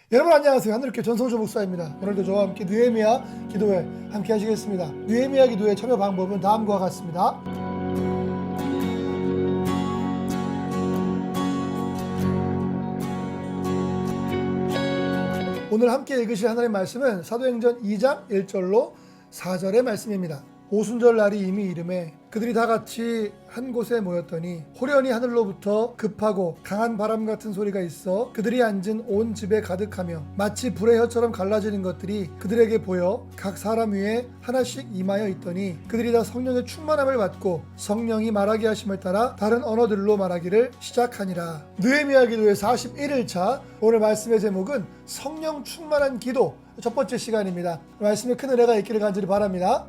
여러분 안녕하세요. 하늘교회 전성조 목사입니다. 오늘도 저와 함께 느헤미야 기도회 함께 하시겠습니다. 느헤미야 기도회 참여 방법은 다음과 같습니다. 오늘 함께 읽으실 하나님의 말씀은 사도행전 2장 1절로 4절의 말씀입니다. 오순절 날이 이미 이름에 그들이 다 같이 한 곳에 모였더니 호련히 하늘로부터 급하고 강한 바람 같은 소리가 있어 그들이 앉은 온 집에 가득하며 마치 불의 혀처럼 갈라지는 것들이 그들에게 보여 각 사람 위에 하나씩 임하여 있더니 그들이 다 성령의 충만함을 받고 성령이 말하게 하심을 따라 다른 언어들로 말하기를 시작하니라. 느헤미야 기도의 41일차 오늘 말씀의 제목은 성령 충만한 기도 첫 번째 시간입니다. 말씀에 큰 은혜가 있기를 간절히 바랍니다.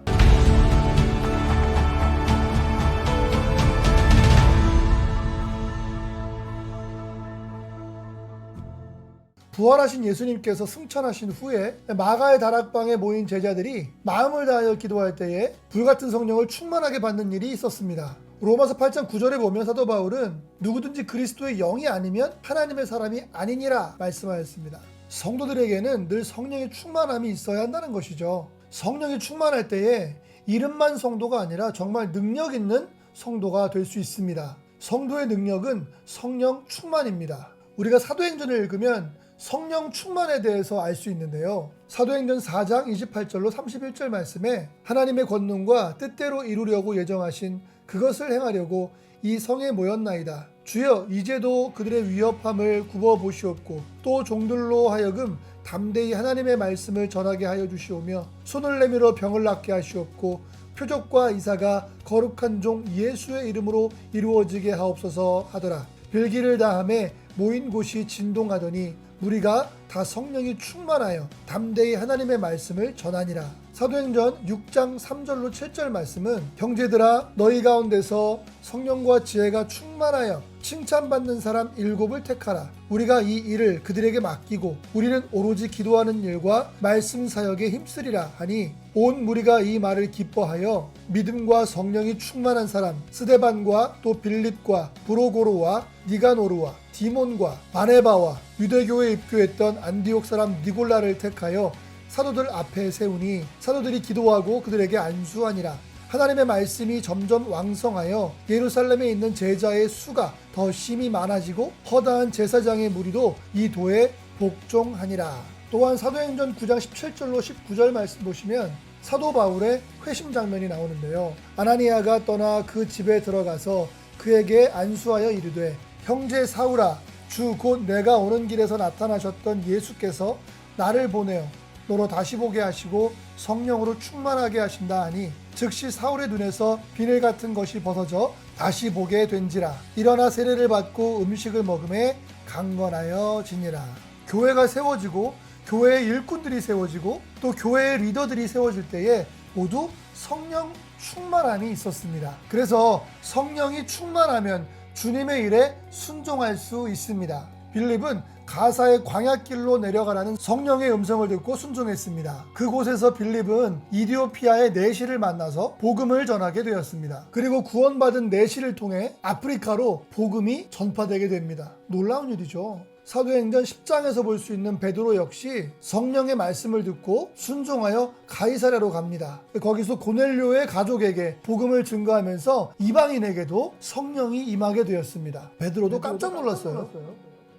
부활하신 예수님께서 승천하신 후에 마가의 다락방에 모인 제자들이 마음을 다하여 기도할 때에 불같은 성령을 충만하게 받는 일이 있었습니다. 로마서 8장 9절에 보면 사도 바울은 누구든지 그리스도의 영이 아니면 하나님의 사람이 아니니라 말씀하였습니다. 성도들에게는 늘 성령의 충만함이 있어야 한다는 것이죠. 성령이 충만할 때에 이름만 성도가 아니라 정말 능력 있는 성도가 될 수 있습니다. 성도의 능력은 성령 충만입니다. 우리가 사도행전을 읽으면 성령 충만에 대해서 알 수 있는데요. 사도행전 4장 28절로 31절 말씀에 하나님의 권능과 뜻대로 이루려고 예정하신 그것을 행하려고 이 성에 모였나이다. 주여 이제도 그들의 위협함을 굽어보시옵고 또 종들로 하여금 담대히 하나님의 말씀을 전하게 하여 주시오며 손을 내밀어 병을 낫게 하시옵고 표적과 이사가 거룩한 종 예수의 이름으로 이루어지게 하옵소서 하더라. 별기를 다함에 모인 곳이 진동하더니 무리가 다 성령이 충만하여 담대히 하나님의 말씀을 전하니라. 사도행전 6장 3절로 7절 말씀은 형제들아 너희 가운데서 성령과 지혜가 충만하여 칭찬받는 사람 7을 택하라. 우리가 이 일을 그들에게 맡기고 우리는 오로지 기도하는 일과 말씀 사역에 힘쓰리라 하니 온 무리가 이 말을 기뻐하여 믿음과 성령이 충만한 사람 스데반과 또 빌립과 브로고로와 니가노르와 디몬과 바네바와 유대교에 입교했던 안디옥 사람 니골라를 택하여 사도들 앞에 세우니 사도들이 기도하고 그들에게 안수하니라. 하나님의 말씀이 점점 왕성하여 예루살렘에 있는 제자의 수가 더 심히 많아지고 허다한 제사장의 무리도 이 도에 복종하니라. 또한 사도행전 9장 17절로 19절 말씀 보시면 사도 바울의 회심 장면이 나오는데요. 아나니아가 떠나 그 집에 들어가서 그에게 안수하여 이르되 형제 사울아 주 곧 내가 오는 길에서 나타나셨던 예수께서 나를 보내어 너로 다시 보게 하시고 성령으로 충만하게 하신다 하니 즉시 사울의 눈에서 비늘 같은 것이 벗어져 다시 보게 된지라. 일어나 세례를 받고 음식을 먹음에 강건하여 지니라. 교회가 세워지고 교회의 일꾼들이 세워지고 또 교회의 리더들이 세워질 때에 모두 성령 충만함이 있었습니다. 그래서 성령이 충만하면 주님의 일에 순종할 수 있습니다. 빌립은 가사의 광야길로 내려가라는 성령의 음성을 듣고 순종했습니다. 그곳에서 빌립은 이디오피아의 내시를 만나서 복음을 전하게 되었습니다. 그리고 구원받은 내시를 통해 아프리카로 복음이 전파되게 됩니다. 놀라운 일이죠. 사도행전 10장에서 볼 수 있는 베드로 역시 성령의 말씀을 듣고 순종하여 가이사랴로 갑니다. 거기서 고넬료의 가족에게 복음을 증거하면서 이방인에게도 성령이 임하게 되었습니다. 베드로도 깜짝 놀랐어요.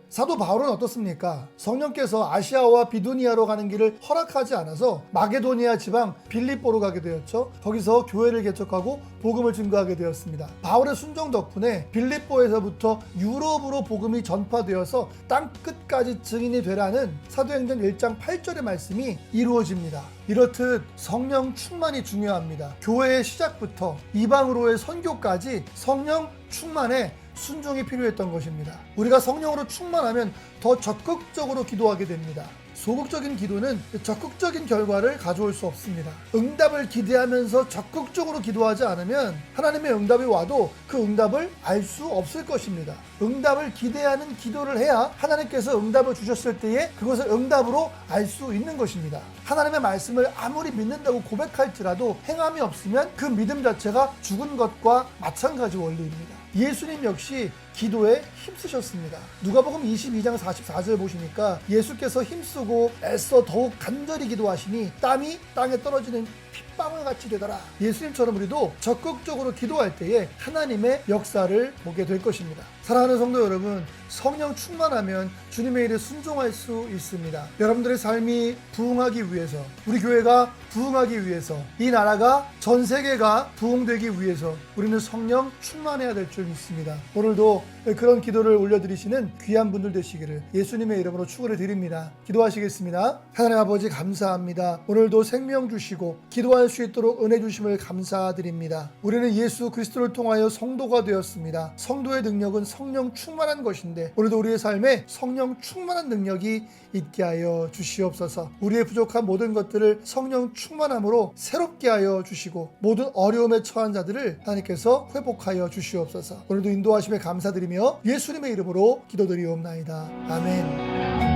사도 바울은 어떻습니까? 성령께서 아시아와 비두니아로 가는 길을 허락하지 않아서 마게도니아 지방 빌립보로 가게 되었죠. 거기서 교회를 개척하고 복음을 증거하게 되었습니다. 바울의 순종 덕분에 빌립보에서부터 유럽으로 복음이 전파되어서 땅끝까지 증인이 되라는 사도행전 1장 8절의 말씀이 이루어집니다. 이렇듯 성령 충만이 중요합니다. 교회의 시작부터 이방으로의 선교까지 성령 충만에 순종이 필요했던 것입니다. 우리가 성령으로 충만하면 더 적극적으로 기도하게 됩니다. 소극적인 기도는 적극적인 결과를 가져올 수 없습니다. 응답을 기대하면서 적극적으로 기도하지 않으면 하나님의 응답이 와도 그 응답을 알 수 없을 것입니다. 응답을 기대하는 기도를 해야 하나님께서 응답을 주셨을 때에 그것을 응답으로 알 수 있는 것입니다. 하나님의 말씀을 아무리 믿는다고 고백할지라도 행함이 없으면 그 믿음 자체가 죽은 것과 마찬가지 원리입니다. 예수님 역시 기도에 힘쓰셨습니다. 누가복음 22장 44절 보시니까 예수께서 힘쓰고 애써 더욱 간절히 기도하시니 땀이 땅에 떨어지는 핏방울 같이 되더라. 예수님처럼 우리도 적극적으로 기도할 때에 하나님의 역사를 보게 될 것입니다. 사랑하는 성도 여러분, 성령 충만하면 주님의 일에 순종할 수 있습니다. 여러분들의 삶이 부흥하기 위해서, 우리 교회가 부흥하기 위해서, 이 나라가 전 세계가 부흥되기 위해서 우리는 성령 충만해야 될 줄 믿습니다. 오늘도 그런 기도를 올려드리시는 귀한 분들 되시기를 예수님의 이름으로 축원을 드립니다. 기도하시겠습니다. 하나님 아버지 감사합니다. 오늘도 생명 주시고 기도할 수 있도록 은혜 주심을 감사드립니다. 우리는 예수 그리스도를 통하여 성도가 되었습니다. 성도의 능력은 성령 충만한 것인데 오늘도 우리의 삶에 성령 충만한 능력이 있게 하여 주시옵소서. 우리의 부족한 모든 것들을 성령 충만함으로 새롭게 하여 주시고 모든 어려움에 처한 자들을 하나님께서 회복하여 주시옵소서. 오늘도 인도하심에 감사드리며 예수님의 이름으로 기도드리옵나이다. 아멘.